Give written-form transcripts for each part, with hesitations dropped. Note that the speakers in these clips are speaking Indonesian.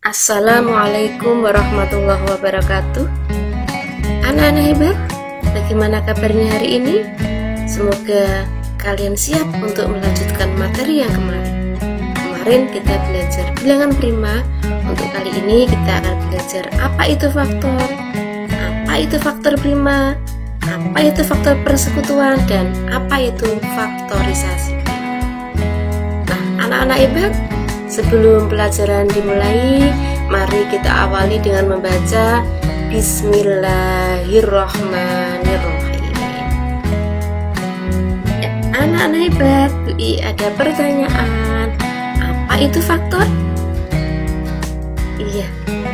Assalamualaikum warahmatullahi wabarakatuh. Anak-anak hebat, bagaimana kabarnya hari ini? Semoga kalian siap untuk melanjutkan materi yang kemarin. Kemarin kita belajar bilangan prima. Untuk kali ini kita akan belajar apa itu faktor, apa itu faktor prima, apa itu faktor persekutuan, dan apa itu faktorisasi. Nah, anak-anak hebat, sebelum pelajaran dimulai, mari kita awali dengan membaca Bismillahirrahmanirrahim. Ya, anak-anak hebat, ada pertanyaan. Apa itu faktor? Iya,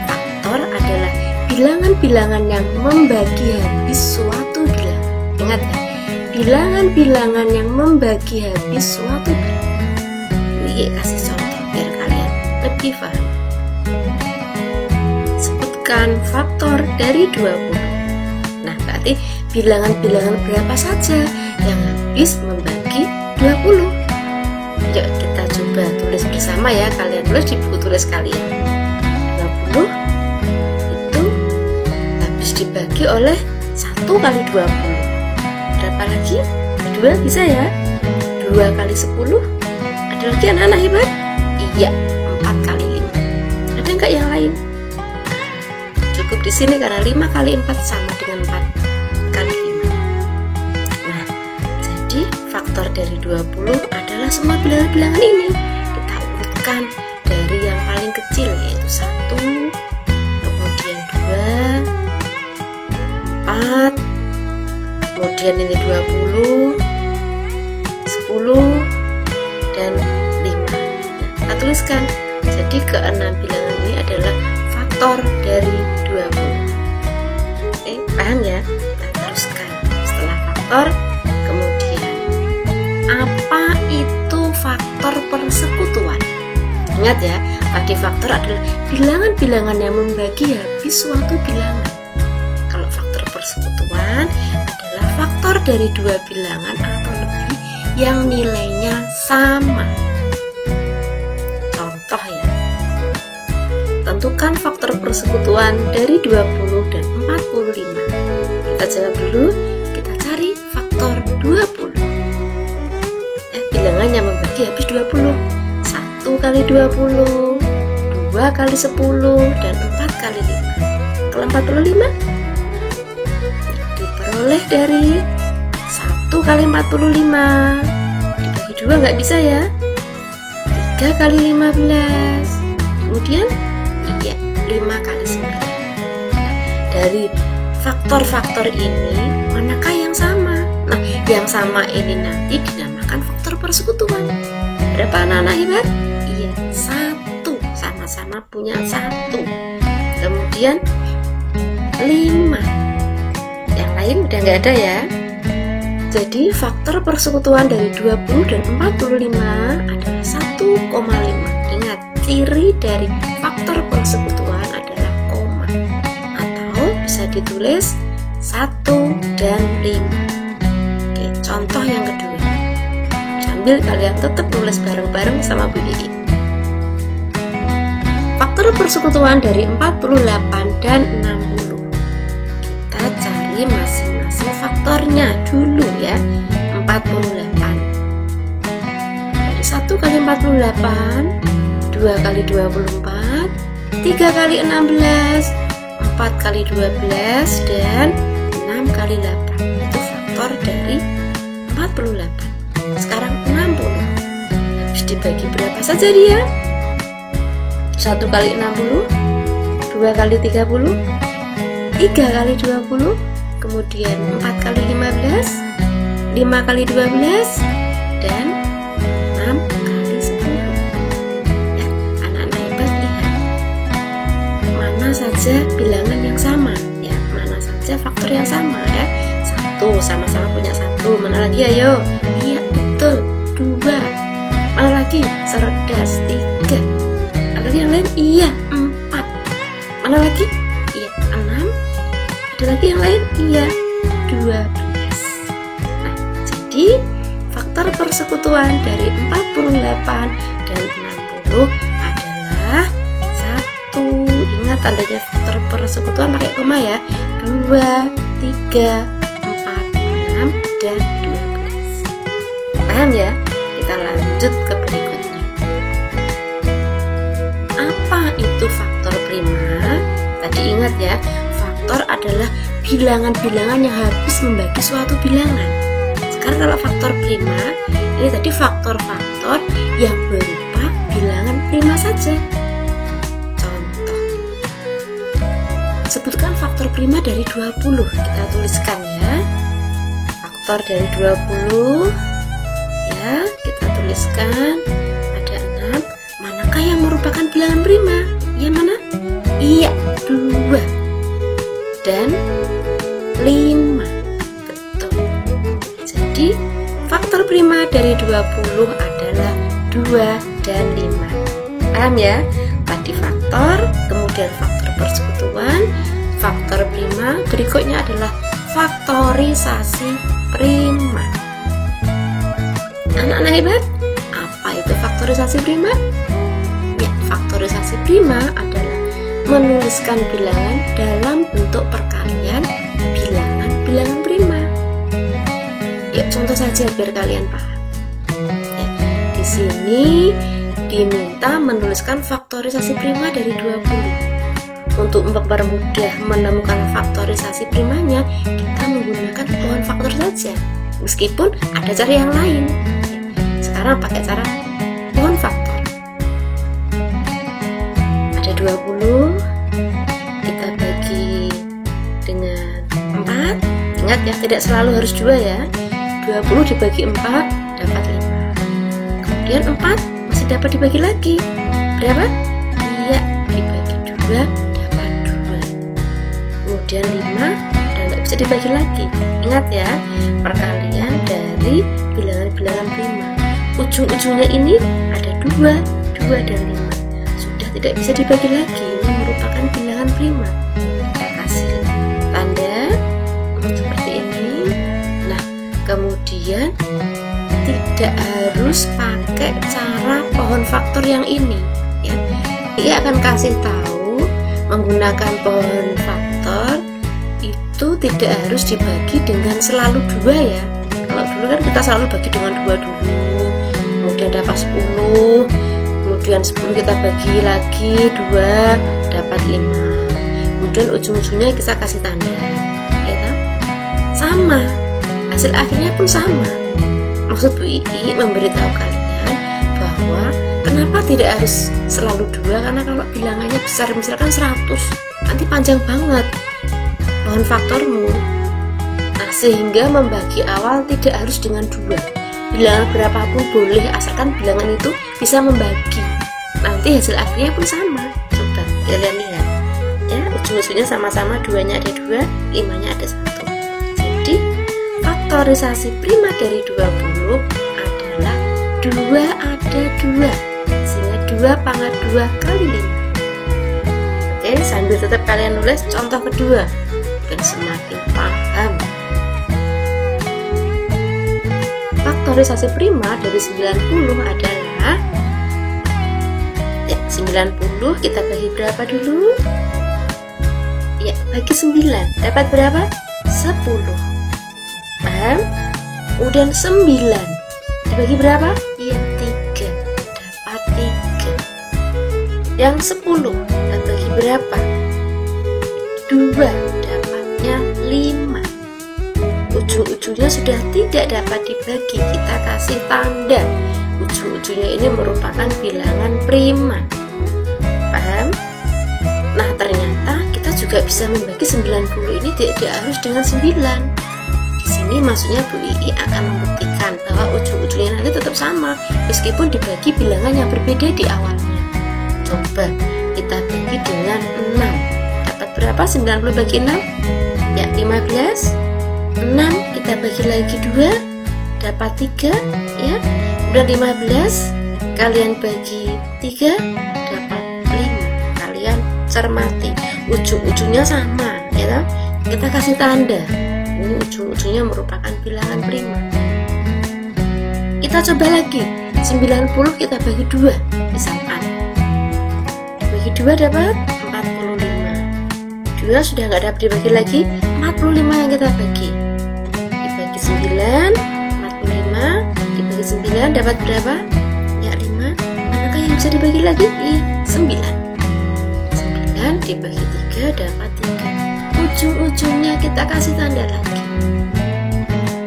faktor adalah bilangan-bilangan yang membagi habis suatu bilangan. Ingat ya, bilangan-bilangan yang membagi habis suatu bilangan. Kasih contoh biar kalian lebih paham. Sebutkan faktor dari 20. Nah, berarti bilangan-bilangan berapa saja yang habis membagi 20? Yuk kita coba tulis bersama ya. Kalian tulis di buku tulis kalian. 20 itu habis dibagi oleh 1 kali 20. Berapa lagi? 2 bisa ya? 2 kali 10. Ada lagi anak-anak hebat? Iya, 4 kali 5. Ada nggak yang lain? Cukup di sini karena 5 kali 4 sama dengan 4 kali 5. Nah, jadi faktor dari 20 adalah semua bilangan-bilangan ini. Kita urutkan dari yang paling kecil, yaitu 1, kemudian 2, 4, kemudian ini 20, 10, dan 5. Kita tuliskan. Jadi keenam bilangan ini adalah faktor dari 20. Oke, paham ya? Kita teruskan. Setelah faktor, kemudian apa itu faktor persekutuan? Ingat ya, tadi faktor adalah bilangan-bilangan yang membagi habis suatu bilangan. Kalau faktor persekutuan adalah faktor dari dua bilangan atau lebih yang nilainya sama. Contoh ya, tentukan faktor persekutuan dari 20 dan 45. Kita jawab dulu, kita cari faktor 20. Bilangan yang membagi habis 20. 1 kali 20, 2 kali 10, dan 4 kali 5. Kalau 45 diperoleh dari 1 kali 45 dibagi 2 nggak bisa ya. 3 kali 15, kemudian iya 5 kali 9. Dari faktor-faktor ini manakah yang sama? Nah, yang sama ini nanti dinamakan faktor persekutuan. Berapa anak-anak hebat? Iya, 1, sama-sama punya 1. Kemudian 5. Yang lain udah nggak ada ya. Jadi faktor persekutuan dari 20 dan 45 adalah 1,5. Ingat, ciri dari faktor persekutuan adalah koma. Atau bisa ditulis 1 dan 5. Oke, contoh yang kedua. Sambil kalian tetap tulis bareng-bareng sama Bu Ii. Faktor persekutuan dari 48 dan 60. Kita cari masing-masing faktornya dulu ya. 48 dari 1 kali 48, 2 kali 24, 3 kali 16, 4 kali 12, dan 6 kali 8. Itu faktor dari 48. Sekarang 60 habis dibagi berapa saja dia? 1 kali 60, 2 kali 30, 3 kali 20, kemudian 4 kali 15, 5 kali 12, dan 6 kali 10. Ya, anak-anak hebat, lihat mana saja bilangan yang sama ya, mana saja faktor yang sama ya. 1, sama-sama punya 1. Mana lagi ayo? Iya, betul, 2. Mana lagi? Cerdas, 3. Ada yang lain? Iya, 4. Mana lagi? Iya, 6. Ada lagi yang lain? Iya, 12. Nah, jadi faktor persekutuan dari 48 dan 60 adalah 1, tandanya faktor persekutuan pakai koma ya. 2, 3, 4, 6, dan 12. Paham ya? Kita lanjut ke berikutnya. Apa itu faktor prima? Tadi ingat ya, faktor adalah bilangan-bilangan yang habis membagi suatu bilangan. Sekarang kalau faktor prima, ini tadi faktor-faktor yang berupa bilangan prima saja. Contoh, sebutkan faktor prima dari 20. Kita tuliskan ya. Faktor dari 20 ya, kita tuliskan ada 6. Manakah yang merupakan bilangan prima? Yang mana? Iya, 2 dan 5. Betul. Jadi faktor prima dari 20 adalah 2 dan 5. Paham ya? Tadi faktor, kemudian faktor persekutuan, faktor prima, berikutnya adalah faktorisasi prima. Anak-anak hebat, apa itu faktorisasi prima? Ya, faktorisasi prima adalah menuliskan bilangan dalam bentuk perkalian bilangan-bilangan prima. Ya, contoh saja biar kalian paham. Ya, di sini diminta menuliskan faktorisasi prima dari 20. Untuk mempermudah menemukan faktorisasi primanya, kita menggunakan pohon faktor saja. Meskipun ada cara yang lain. Sekarang pakai cara pohon faktor. Ada 20, kita bagi dengan 4. Ingat ya, tidak selalu harus 2 ya. 20 dibagi 4 dapat 5. Kemudian 4 masih dapat dibagi lagi. Berapa? Iya, dibagi 2 dapat 2. Kemudian 5 dan nggak bisa dibagi lagi. Ingat ya, perkalian dari bilangan-bilangan prima. Ujung-ujungnya ini ada 2 dan 5. Sudah tidak bisa dibagi lagi. Ini merupakan bilangan prima. Kita kasih tanda seperti ini. Nah, kemudian tidak harus pakai cara pohon faktor yang ini ya. Ia akan kasih tahu menggunakan pohon faktor itu tidak harus dibagi dengan selalu 2 ya. Kalau dulu kan kita selalu bagi dengan 2 dulu, kemudian dapat 10, kemudian 10 kita bagi lagi 2 dapat 5, kemudian ujung-ujungnya kita kasih tanda ya kan? Sama, hasil akhirnya pun sama. Maksud Bu Ii memberitahu kalian bahwa kenapa tidak harus selalu 2, karena kalau bilangannya besar misalkan 100 nanti panjang banget pohon faktormu. Nah, sehingga membagi awal tidak harus dengan 2, bilangan berapapun boleh asalkan bilangan itu bisa membagi, nanti hasil akhirnya pun sama. Coba kalian lihat ya, ujung-ujungnya sama-sama, 2-nya ada 2, 5-nya ada 1. Jadi faktorisasi prima dari 20 adalah 2 ada 2, sehingga 2 pangkat 2 kali 5. Oke, sambil tetap kalian nulis contoh kedua dan semakin paham. Faktorisasi prima dari 90 adalah ya, 90 kita bagi berapa dulu? Ya, bagi 9 dapat berapa? 10. Paham? Kemudian 9 dibagi berapa? Ya, 3 dapat 3. Yang 10 kita bagi berapa? 2 dapatnya 5. Ujung-ujungnya sudah tidak dapat dibagi, kita kasih tanda ujung-ujungnya ini merupakan bilangan prima. Paham? Nah, ternyata kita juga bisa membagi 90 ini tidak harus dengan 9. Di sini maksudnya Bu Ii akan membuktikan bahwa ujung-ujungnya nanti tetap sama meskipun dibagi bilangan yang berbeda di awalnya. Coba kita bagi dengan 6. Dapat berapa? 90 bagi 6? Ya, 15. 6 kita bagi lagi 2 dapat 3 ya. Udah 15 kalian bagi 3 dapat 5. Kalian cermati ujung-ujungnya sama ya. Kita kasih tanda ini ujung-ujungnya merupakan bilangan prima. Kita coba lagi, 90 kita bagi 2 misalkan, bagi 2 dapat 45. 32 sudah nggak dapat dibagi lagi, 45 yang kita bagi. Dibagi 9, 45 dibagi 9 dapat berapa? Ya 5. Manakah yang bisa dibagi lagi? Iya, 9. 9 dibagi 3 dapat 3. Ujung-ujungnya kita kasih tanda lagi.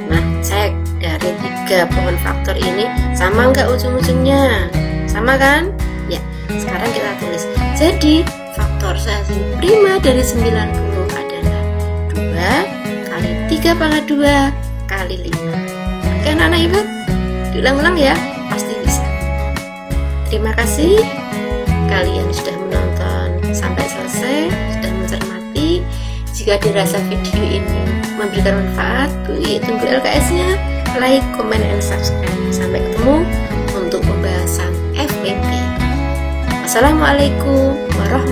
Nah, cek dari 3 pohon faktor ini sama nggak ujung-ujungnya? Sama kan? Ya, sekarang kita tulis. Jadi faktorisasi prima dari 90 adalah 2 kali 3 pangkat 2 kali 5. Oke anak-anak Ibu, diulang-ulang ya, pasti bisa. Terima kasih kalian sudah menonton sampai selesai, sudah mencermati. Jika dirasa video ini memberikan manfaat, Bu I tunggu LKS-nya, like, comment, dan subscribe. Sampai ketemu untuk pembahasan FPP. Assalamualaikum warahmatullahi wabarakatuh.